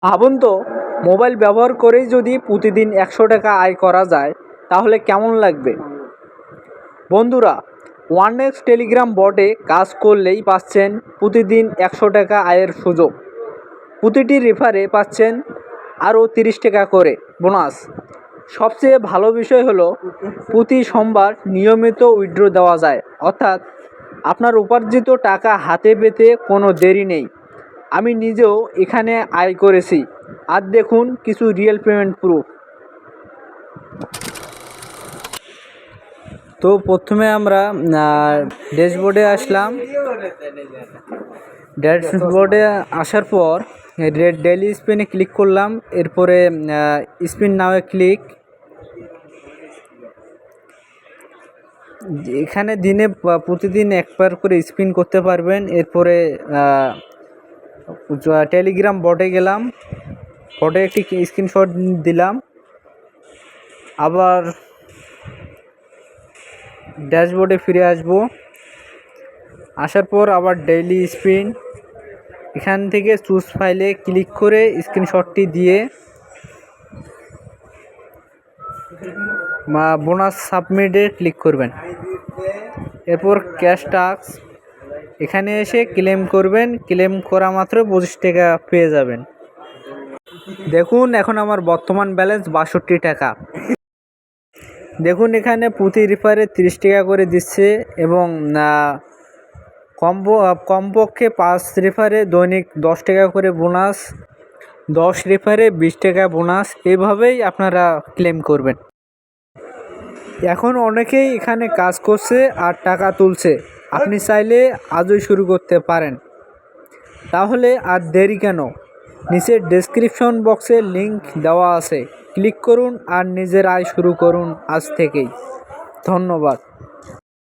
ভাবুন তো, মোবাইল ব্যবহার করেই যদি প্রতিদিন 100 টাকা আয় করা যায় তাহলে কেমন লাগবে। বন্ধুরা, ওয়ানএক্স টেলিগ্রাম বটে কাজ করলেই পাচ্ছেন প্রতিদিন 100 টাকা আয়ের সুযোগ। প্রতিটি রেফারে পাচ্ছেন আরও 30 টাকা করে বোনাস। সবচেয়ে ভালো বিষয় হলো প্রতি সোমবার নিয়মিত উইথড্র দেওয়া যায়, অর্থাৎ আপনার উপার্জিত টাকা হাতে পেতে কোনো দেরি নেই। আমি নিজেও এখানে আয় করেছি, আর দেখুন কিছু রিয়েল পেমেন্ট প্রুফ। তো প্রথমে আমরা ড্যাশবোর্ডে আসলাম। ড্যাশবোর্ডে আসার পর ডেইলি স্পিনে ক্লিক করলাম, এরপরে স্পিন নাওয়ে ক্লিক। এখানে দিনে প্রতিদিন একবার করে স্পিন করতে পারবেন। এরপরে টেলিগ্রাম বটে গেলাম, বটে একটি স্ক্রিনশট দিলাম। আবার ড্যাশবোর্ডে ফিরে আসব। আসার পর আবার ডেইলি স্পিন, এখান থেকে চুজ ফাইলে ক্লিক করে স্ক্রিনশটটি দিয়ে বোনাস সাবমিটে ক্লিক করবেন। এরপর ক্যাশ টাস্ক, এখানে এসে ক্লেম করবেন। ক্লেম করা মাত্র 25 টাকা পেয়ে যাবেন। দেখুন এখন আমার বর্তমান ব্যালেন্স 62 টাকা। দেখুন এখানে প্রতি রেফারে 30 টাকা করে দিচ্ছে এবং কমপক্ষে 5 রেফারে দৈনিক 10 টাকা করে বোনাস, 10 রেফারে 20 টাকা বোনাস। এভাবেই আপনারা ক্লেম করবেন। এখন অনেকেই এখানে কাজ করছে আর টাকা তুলছে। আপনি চাইলে আজই শুরু করতে পারেন। তাহলে আর দেরি কেন? নিচের ডেসক্রিপশন বক্সে লিংক দেওয়া আছে, ক্লিক করুন আর নিজের আয় শুরু করুন আজ থেকেই। ধন্যবাদ।